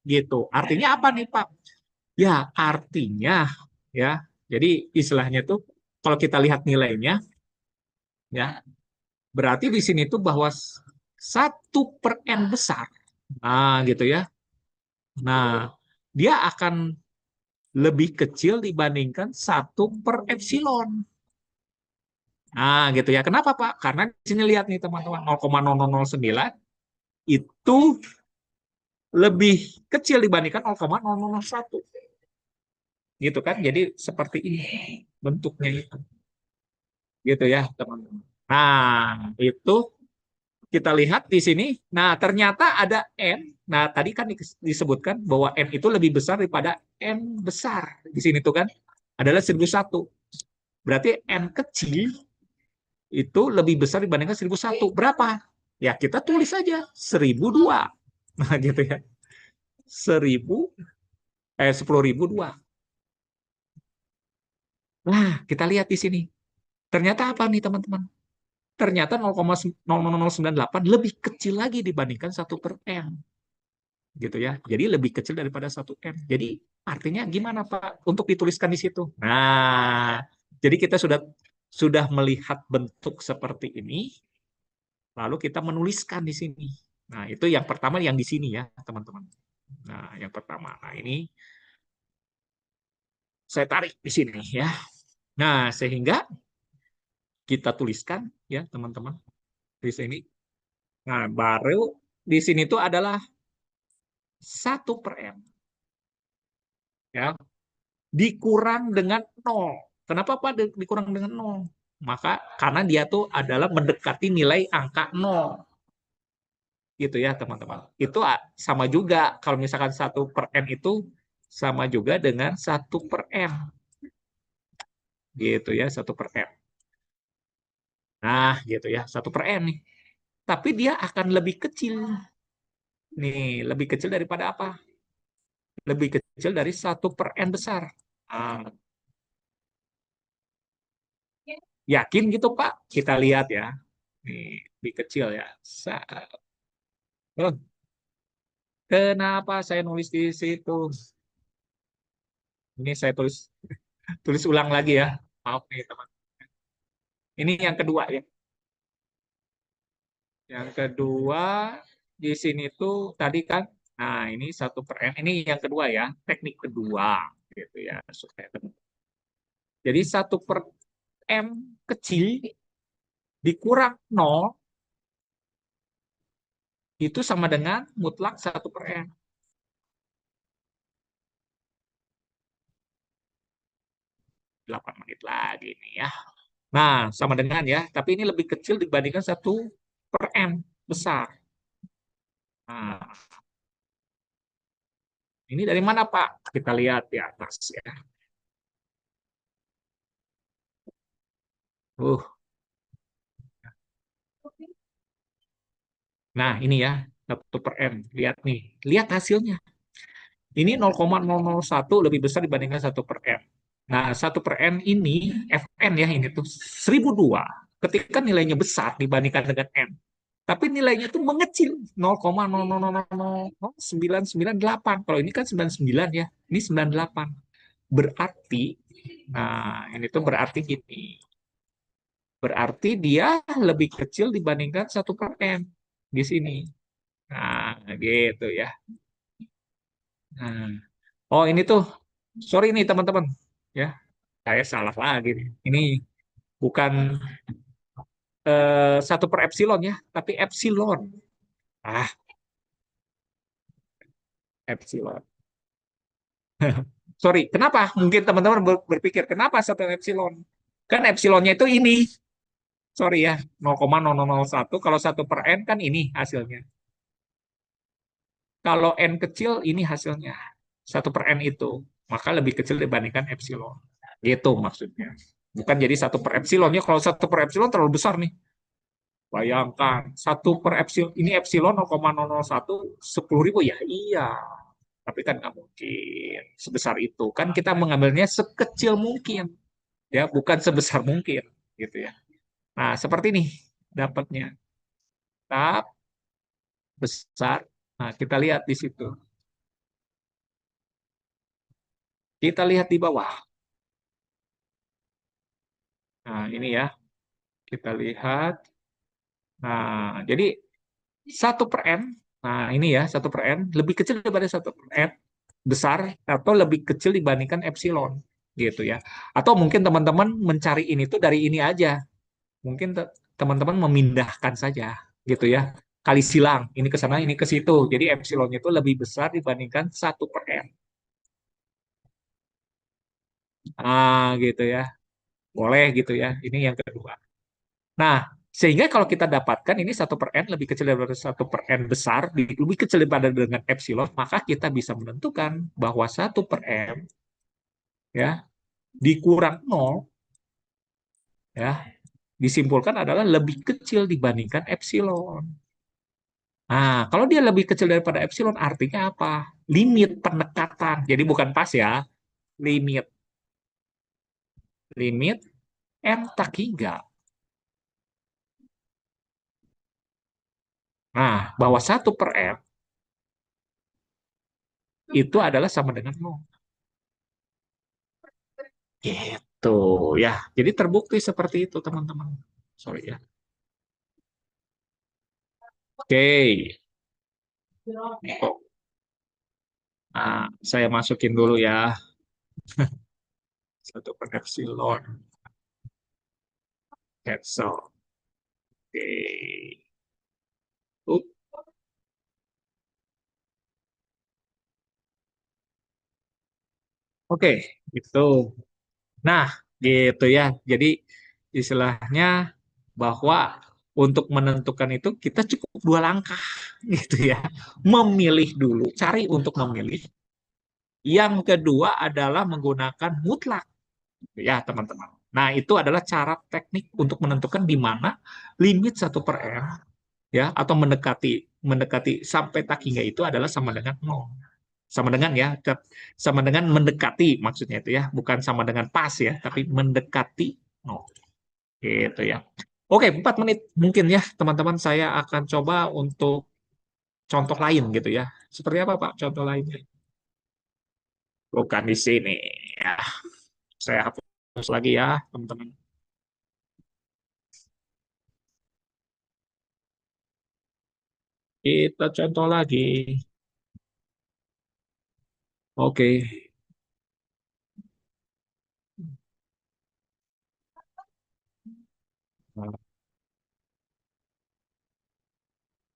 Gitu. Artinya apa nih, Pak? Ya, artinya ya. Jadi istilahnya tuh kalau kita lihat nilainya ya, berarti di sini tuh bahwa satu per n besar. Nah, gitu ya. Nah, dia akan lebih kecil dibandingkan satu per epsilon. Nah, gitu ya. Kenapa, Pak? Karena di sini lihat nih teman-teman, 0,0009 itu lebih kecil dibandingkan 0,001. Gitu kan? Jadi seperti ini bentuknya itu. Gitu ya, teman-teman. Nah, itu kita lihat di sini. Nah, ternyata ada N. Nah, tadi kan disebutkan bahwa N itu lebih besar daripada N besar. Di sini tuh kan adalah 1.001. Berarti N kecil itu lebih besar dibandingkan 1001. Berapa? Ya kita tulis saja 1002. Nah gitu ya. 10.002. Nah, kita lihat di sini. Ternyata apa nih teman-teman? Ternyata 0,0098 lebih kecil lagi dibandingkan 1/n. Gitu ya. Jadi lebih kecil daripada 1/n. Jadi artinya gimana Pak untuk dituliskan di situ? Nah, jadi kita sudah melihat bentuk seperti ini, lalu kita menuliskan di sini. Nah, itu yang pertama yang di sini ya, teman-teman. Nah, yang pertama. Nah, ini saya tarik di sini ya. Nah, sehingga kita tuliskan ya, teman-teman, di sini. Nah, baru di sini itu adalah 1/n ya, dikurang dengan 0. Kenapa Pak dikurang dengan 0? Maka karena dia tuh adalah mendekati nilai angka 0. Gitu ya, teman-teman. Itu sama juga kalau misalkan 1/n itu sama juga dengan 1/n. Gitu ya, 1/n. Nah, gitu ya, 1/n nih. Tapi dia akan lebih kecil. Nih, lebih kecil daripada apa? Lebih kecil dari 1/n besar. Nah, yakin gitu, Pak? Kita lihat ya. Nih, lebih kecil ya. Oh, kenapa saya nulis di situ? Ini saya tulis tulis ulang lagi ya. Maaf nih, teman. Ini yang kedua ya. Yang kedua di sini tuh tadi kan, nah ini 1/n. Ini yang kedua ya, teknik kedua gitu ya. Jadi 1/m kecil dikurang 0 itu sama dengan mutlak 1/n. 8 menit lagi nih ya. Nah, sama dengan ya, tapi ini lebih kecil dibandingkan 1/m besar. Nah, ini dari mana Pak? Kita lihat di atas ya. Uh, nah ini ya, 1/m. Lihat nih, lihat hasilnya. Ini 0,001 lebih besar dibandingkan 1/n. Nah, 1/n ini, Fn ya, ini tuh 1002. Ketika nilainya besar dibandingkan dengan n. Tapi nilainya tuh mengecil, 0,0000998. Kalau ini kan 99 ya, ini 98. Berarti, nah ini tuh berarti gini. Berarti dia lebih kecil dibandingkan 1/n di sini. Nah, gitu ya. Nah, oh ini tuh, sorry nih teman-teman. Ya, saya salah lagi nih. Ini bukan 1/epsilon ya, tapi epsilon. Ah, epsilon. Sorry, kenapa? Mungkin teman-teman berpikir, kenapa 1 epsilon? Kan epsilonnya itu ini. Sorry ya, 0,0001. Kalau 1/n kan ini hasilnya. Kalau n kecil, ini hasilnya. 1/n itu. Maka lebih kecil dibandingkan epsilon. Gitu maksudnya. Bukan jadi 1/epsilon. Ya, kalau 1/epsilon terlalu besar nih. Bayangkan, 1/epsilon, ini epsilon 0,001, 10.000 ya? Iya. Tapi kan nggak mungkin sebesar itu. Kan kita mengambilnya sekecil mungkin. Ya, bukan sebesar mungkin. Gitu ya. Nah, seperti ini dapatnya. Tahap besar. Nah, kita lihat di situ. Kita lihat di bawah. Nah, ini ya. Kita lihat. Nah, jadi 1/n. Nah, ini ya, 1/n lebih kecil daripada 1/n besar atau lebih kecil dibandingkan epsilon gitu ya. Atau mungkin teman-teman mencari ini tuh dari ini aja. Mungkin teman-teman memindahkan saja gitu ya. Kali silang, ini ke sana, ini ke situ. Jadi epsilonnya itu lebih besar dibandingkan 1/n. Ah, gitu ya. Boleh gitu ya. Ini yang kedua. Nah, sehingga kalau kita dapatkan ini 1/n lebih kecil daripada 1/n besar, lebih kecil daripada dengan epsilon, maka kita bisa menentukan bahwa 1/n ya dikurang 0 ya, disimpulkan adalah lebih kecil dibandingkan epsilon. Nah, kalau dia lebih kecil daripada epsilon, artinya apa? Limit pendekatan. Jadi bukan pas ya, limit. Limit n tak hingga. Nah, bahwa 1/n itu adalah sama dengan 0. Gitu ya. Jadi terbukti seperti itu, teman-teman. Sorry ya. Oke. Oh, nah, saya masukin dulu ya. 1/epsilon. Cancel. Oke. Up. Oke, gitu. Nah, gitu ya. Jadi istilahnya bahwa untuk menentukan itu kita cukup dua langkah gitu ya. Memilih dulu, cari untuk memilih. Yang kedua adalah menggunakan mutlak ya teman-teman. Nah, itu adalah cara teknik untuk menentukan di mana limit 1/n ya atau mendekati mendekati sampai tak hingga itu adalah sama dengan 0. Sama dengan ya, sama dengan mendekati maksudnya itu ya, bukan sama dengan pas ya, tapi mendekati 0. Gitu ya. Oke, 4 menit mungkin ya teman-teman, saya akan coba untuk contoh lain gitu ya. Seperti apa Pak contoh lainnya? Bukan di sini. Ya, saya hapus lagi ya teman-teman. Kita contoh lagi. Oke.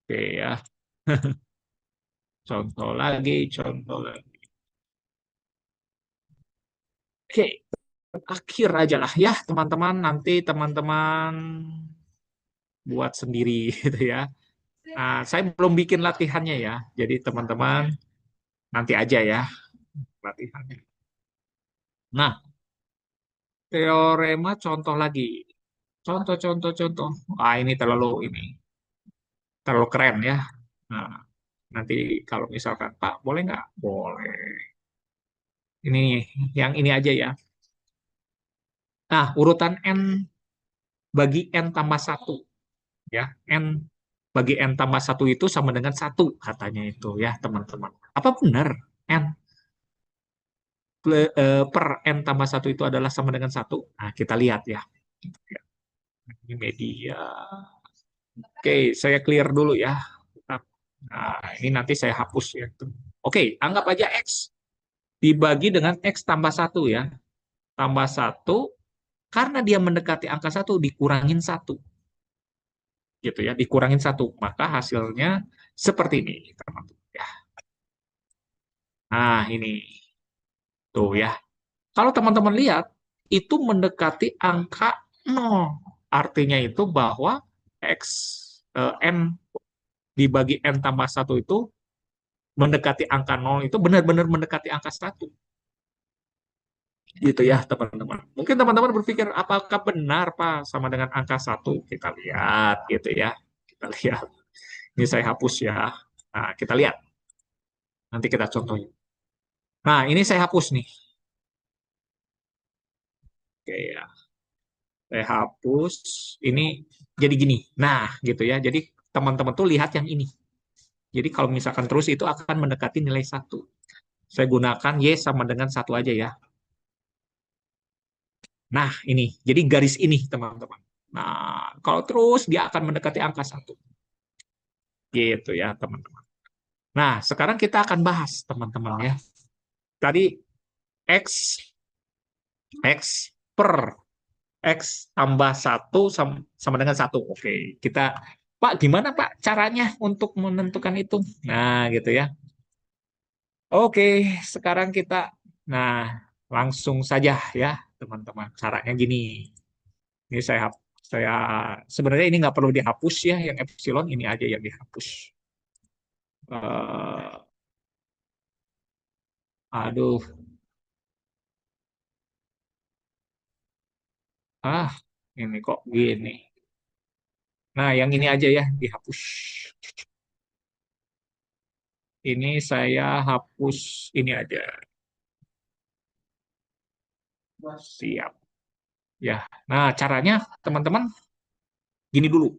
Oke ya. Contoh lagi, contoh lagi. Oke, akhir aja lah ya teman-teman. Nanti teman-teman buat sendiri gitu ya. Nah, saya belum bikin latihannya ya. Jadi teman-teman nanti aja ya latihannya. Nah, teorema contoh lagi. Contoh, contoh, contoh. Ah, ini terlalu keren ya. Nah, nanti kalau misalkan Pak, boleh nggak? Boleh. Ini yang ini aja ya. Nah, urutan n bagi n tambah satu ya. N bagi n tambah satu itu sama dengan satu katanya itu ya teman-teman. Apa benar n per n tambah satu itu adalah sama dengan satu? Nah, kita lihat ya. Ini media. Oke, saya clear dulu ya. Nah, ini nanti saya hapus ya. Oke, anggap aja X dibagi dengan X tambah satu ya. Tambah satu, karena dia mendekati angka satu, dikurangin satu. Gitu ya, dikurangin satu. Maka hasilnya seperti ini, teman-teman. Ya. Nah, ini. Tuh ya. Kalau teman-teman lihat, itu mendekati angka 0. Artinya itu bahwa X N dibagi N tambah satu itu mendekati angka 0 itu benar-benar mendekati angka satu. Gitu ya, teman-teman. Mungkin teman-teman berpikir, apakah benar, Pak, sama dengan angka satu? Kita lihat, gitu ya. Kita lihat. Ini saya hapus ya. Nah, kita lihat. Nanti kita contohin. Nah, ini saya hapus nih. Oke ya. Saya hapus. Ini jadi gini. Nah, gitu ya. Jadi teman-teman tuh lihat yang ini. Jadi kalau misalkan terus itu akan mendekati nilai satu. Saya gunakan Y sama dengan satu aja ya. Nah, ini. Jadi garis ini, teman-teman. Nah, kalau terus dia akan mendekati angka satu. Gitu ya, teman-teman. Nah, sekarang kita akan bahas, teman-teman ya. Tadi X, X per X tambah satu sama dengan satu. Oke, kita, Pak, gimana Pak caranya untuk menentukan itu? Nah, gitu ya. Oke, sekarang kita, nah, langsung saja ya, teman-teman. Caranya gini. Ini saya sebenarnya ini nggak perlu dihapus ya, yang epsilon ini aja yang dihapus. Eh, aduh, ah Ini kok gini. Nah, yang ini aja ya dihapus. Ini saya hapus ini aja. Siap. Ya. Nah, caranya teman-teman gini dulu.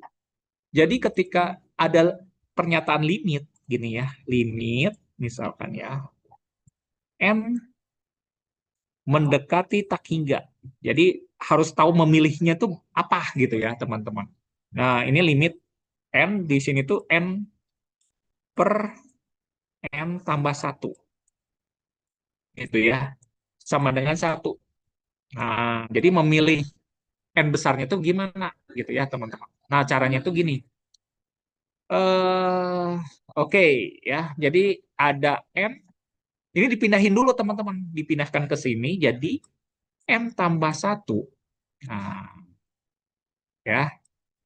Jadi ketika ada pernyataan limit gini ya, limit misalkan ya, n mendekati tak hingga. Jadi harus tahu memilihnya tuh apa gitu ya, teman-teman. Nah, ini limit n di sini tuh n per n tambah satu gitu ya. Sama dengan satu. Nah, jadi memilih n besarnya itu gimana gitu ya, teman-teman. Nah, caranya tuh gini. eh Oke ya. Jadi ada n, ini dipindahin dulu teman-teman, dipindahkan ke sini jadi n tambah satu. Nah, ya,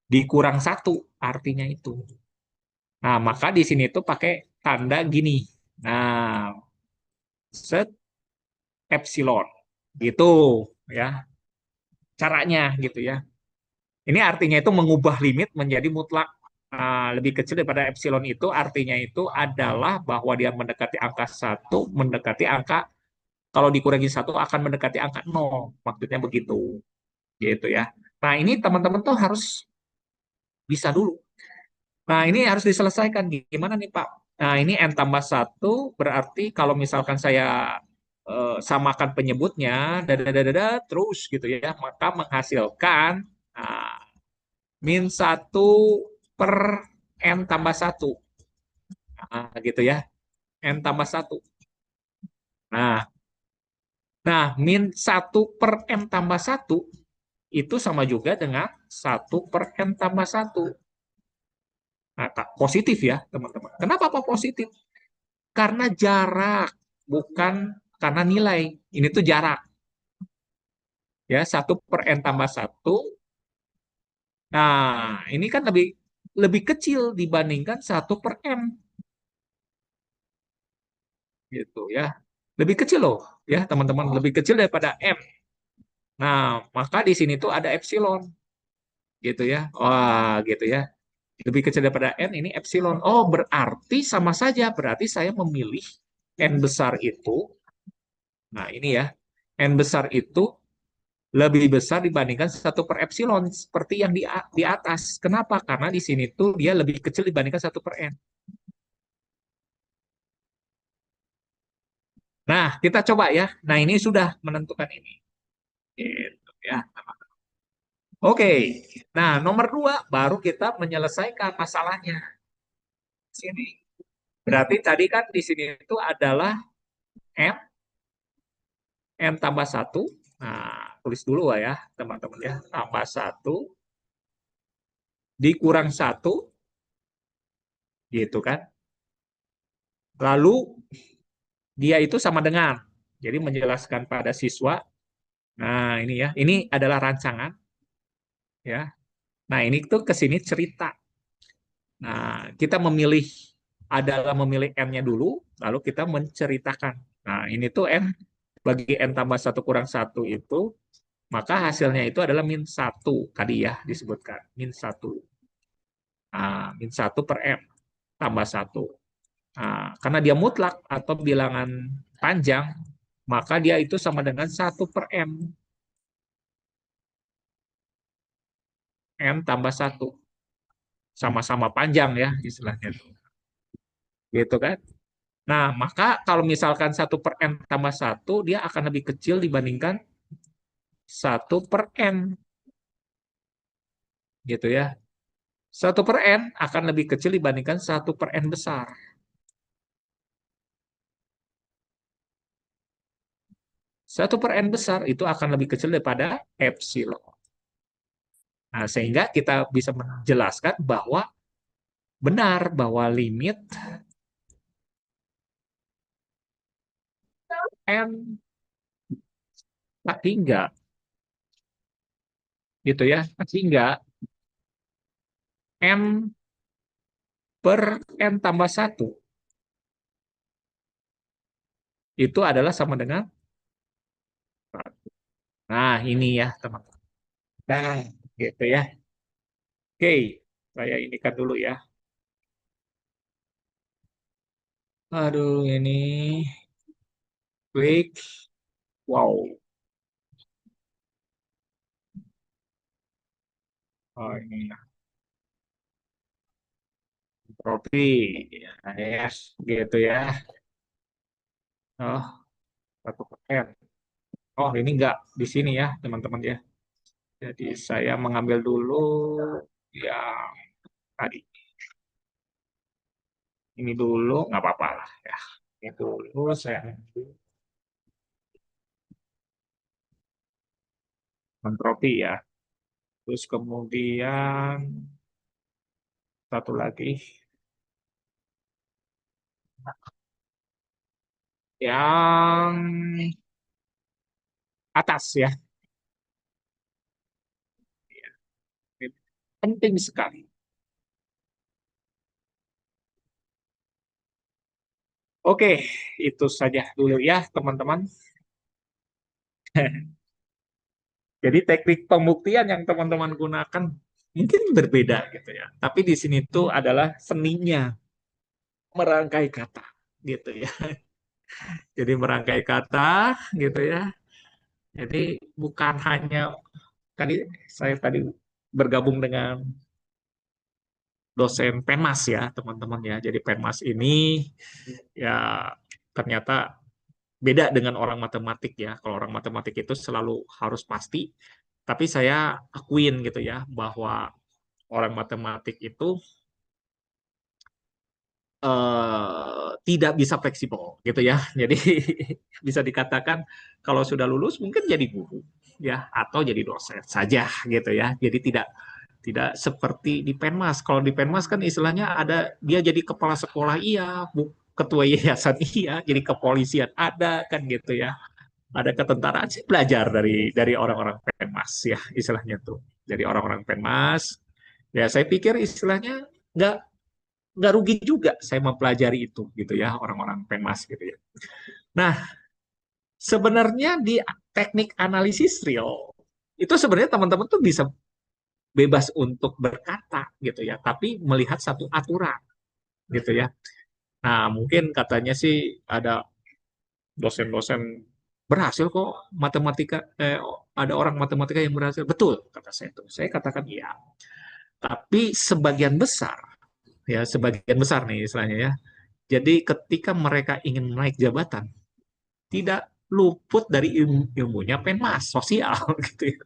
dikurang satu artinya itu. Nah, maka di sini tuh pakai tanda gini. Nah, set epsilon gitu ya. Caranya gitu ya. Ini artinya itu mengubah limit menjadi mutlak. Lebih kecil daripada epsilon itu artinya itu adalah bahwa dia mendekati angka satu, mendekati angka, kalau dikurangi satu akan mendekati angka nol. Maksudnya begitu. Gitu ya. Nah, ini teman-teman tuh harus bisa dulu. Nah, ini harus diselesaikan. Gimana nih, Pak? Nah, ini n tambah satu berarti kalau misalkan saya samakan penyebutnya, terus gitu ya, maka menghasilkan nah, min satu per n tambah satu. Nah, gitu ya, n tambah satu. Nah, nah, min satu per n tambah satu itu sama juga dengan satu per n tambah satu. Nah, positif ya, teman-teman. Kenapa Pak positif? Karena jarak, bukan karena nilai. Ini tuh jarak. Ya, satu per n tambah satu. Nah, ini kan lebih lebih kecil dibandingkan satu per m gitu ya. Lebih kecil loh ya, teman-teman, lebih kecil daripada m. Nah, maka di sini tuh ada epsilon gitu ya. Wah, gitu ya. Lebih kecil daripada n, ini epsilon. Oh, berarti sama saja. Berarti saya memilih n besar itu. Nah, ini ya. N besar itu lebih besar dibandingkan satu per epsilon seperti yang di atas. Kenapa? Karena di sini tuh dia lebih kecil dibandingkan satu per n. Nah, kita coba ya. Nah, ini sudah menentukan ini. Gitu ya. Oke. Nah, nomor dua baru kita menyelesaikan masalahnya. Sini. Berarti tadi kan di sini itu adalah n, n tambah satu. Nah, tulis dulu lah ya, teman-teman ya. Tambah satu dikurang satu, gitu kan. Lalu dia itu sama dengan. Jadi menjelaskan pada siswa. Nah, ini ya. Ini adalah rancangan ya. Nah, ini tuh ke sini cerita. Nah, kita memilih n-nya dulu, lalu kita menceritakan. Nah, ini tuh n bagi n tambah satu kurang satu itu, maka hasilnya itu adalah min satu tadi ya disebutkan. Min satu. Nah, min satu per m tambah satu. Nah, karena dia mutlak atau bilangan panjang, maka dia itu sama dengan satu per m. M tambah satu. Sama-sama panjang ya istilahnya. Gitu kan? Nah, maka kalau misalkan satu per n tambah satu, dia akan lebih kecil dibandingkan satu per n. Gitu ya. Satu per n akan lebih kecil dibandingkan satu per n besar. Satu per n besar itu akan lebih kecil daripada epsilon. Nah, sehingga kita bisa menjelaskan bahwa benar bahwa limit n tak hingga gitu ya, tak hingga n per n tambah satu itu adalah sama dengan, nah ini ya teman-teman. Nah, gitu ya. Oke, saya ini kan dulu ya. Aduh, ini klik. Wow. Oh, ini trofi. Ya, yes, gitu ya. Oh, 1%. Oh, ini enggak di sini ya, teman-teman ya. Jadi saya mengambil dulu yang tadi. Ini dulu, nggak apa-apa lah ya. Ini dulu saya ambil trofi ya. Terus kemudian satu lagi yang atas ya. Ini penting sekali. Oke, itu saja dulu ya, teman-teman. Jadi teknik pembuktian yang teman-teman gunakan mungkin berbeda gitu ya. Tapi di sini tuh adalah seninya merangkai kata gitu ya. Jadi merangkai kata gitu ya. Jadi bukan hanya tadi saya tadi bergabung dengan dosen Penmas ya, teman-teman ya. Jadi Penmas ini ya ternyata beda dengan orang matematik ya. Kalau orang matematik itu selalu harus pasti, tapi saya akuin gitu ya bahwa orang matematik itu tidak bisa fleksibel gitu ya. Jadi bisa dikatakan kalau sudah lulus mungkin jadi guru ya atau jadi dosen saja gitu ya. Jadi tidak tidak seperti di Penmas. Kalau di Penmas kan istilahnya ada dia jadi kepala sekolah iya, ketua yayasan iya, jadi kepolisian ada kan gitu ya. Ada ketentaraan sih belajar dari orang-orang Penmas ya istilahnya tuh. Dari orang-orang Penmas ya saya pikir istilahnya nggak nggak rugi juga saya mempelajari itu gitu ya orang-orang Penmas gitu ya. Nah, sebenarnya di teknik analisis real itu sebenarnya teman-teman tuh bisa bebas untuk berkata gitu ya, tapi melihat satu aturan gitu ya. Nah, mungkin katanya sih ada dosen-dosen berhasil kok matematika ada orang matematika yang berhasil. Betul kata saya itu. Saya katakan iya. Tapi sebagian besar ya sebagian besar nih istilahnya ya. Jadi ketika mereka ingin naik jabatan tidak luput dari ilmunya penmas sosial gitu ya.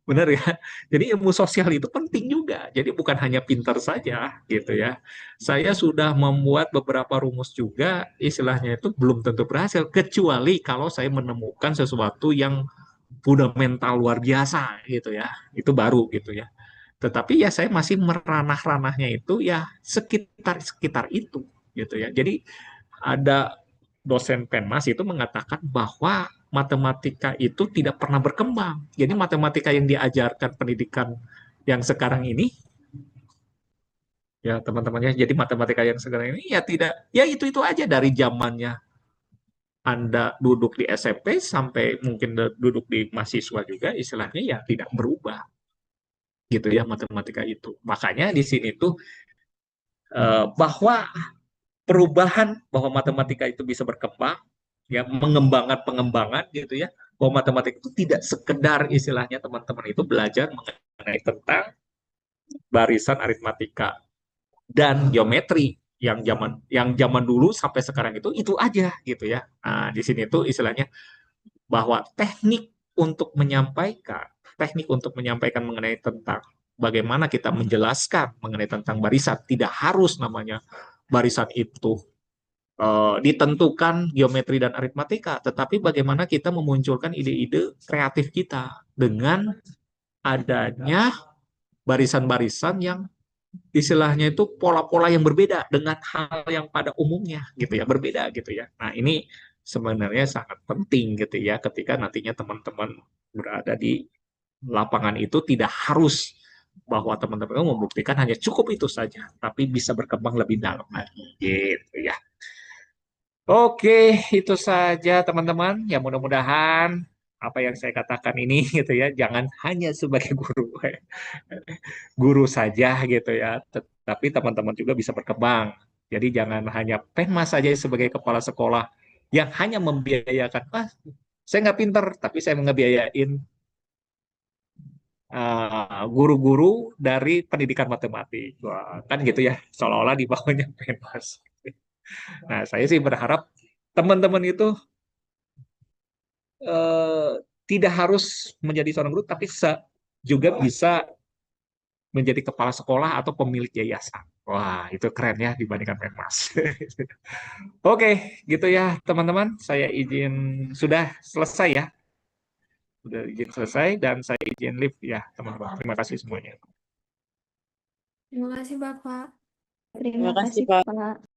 Benar ya. Jadi ilmu sosial itu penting juga. Jadi bukan hanya pintar saja gitu ya. Saya sudah membuat beberapa rumus juga istilahnya itu belum tentu berhasil kecuali kalau saya menemukan sesuatu yang fundamental luar biasa gitu ya. Itu baru gitu ya. Tetapi ya saya masih meranah-ranahnya itu ya sekitar-sekitar itu gitu ya. Jadi ada dosen Penmas itu mengatakan bahwa matematika itu tidak pernah berkembang. Jadi matematika yang diajarkan pendidikan yang sekarang ini, ya teman-temannya, jadi matematika yang sekarang ini ya tidak, ya itu aja dari zamannya Anda duduk di SMP sampai mungkin duduk di mahasiswa juga istilahnya ya tidak berubah gitu ya matematika itu. Makanya di sini tuh bahwa perubahan bahwa matematika itu bisa berkembang, ya mengembangkan pengembangan gitu ya, bahwa matematika itu tidak sekedar istilahnya teman-teman itu belajar mengenai tentang barisan aritmatika dan geometri yang zaman dulu sampai sekarang itu aja gitu ya. Nah, di sini itu istilahnya bahwa teknik untuk menyampaikan mengenai tentang bagaimana kita menjelaskan mengenai tentang barisan tidak harus namanya barisan itu ditentukan geometri dan aritmatika, tetapi bagaimana kita memunculkan ide-ide kreatif kita dengan adanya barisan-barisan yang istilahnya itu pola-pola yang berbeda dengan hal yang pada umumnya gitu ya, berbeda gitu ya. Nah, ini sebenarnya sangat penting gitu ya ketika nantinya teman-teman berada di lapangan itu tidak harus bahwa teman-teman membuktikan hanya cukup itu saja, tapi bisa berkembang lebih dalam lagi gitu ya. Oke, itu saja teman-teman. Ya mudah-mudahan apa yang saya katakan ini gitu ya, jangan hanya sebagai guru saja gitu ya, tetapi teman-teman juga bisa berkembang. Jadi jangan hanya Penmas saja sebagai kepala sekolah yang hanya membiayakan, saya nggak pinter, tapi saya ngebiayain guru-guru dari pendidikan matematik. Wah, kan gitu ya, seolah-olah di bawahnya Penmas. Nah, saya sih berharap teman-teman itu eh, tidak harus menjadi seorang guru, tapi juga bisa menjadi kepala sekolah atau pemilik yayasan. Wah, itu keren ya dibandingkan Penmas. Oke, gitu ya teman-teman. Saya izin sudah selesai ya. Sudah izin selesai dan saya izin live ya teman-teman. Terima kasih semuanya. Terima kasih Bapak. Terima Terima kasih, kasih, Pak. Pak.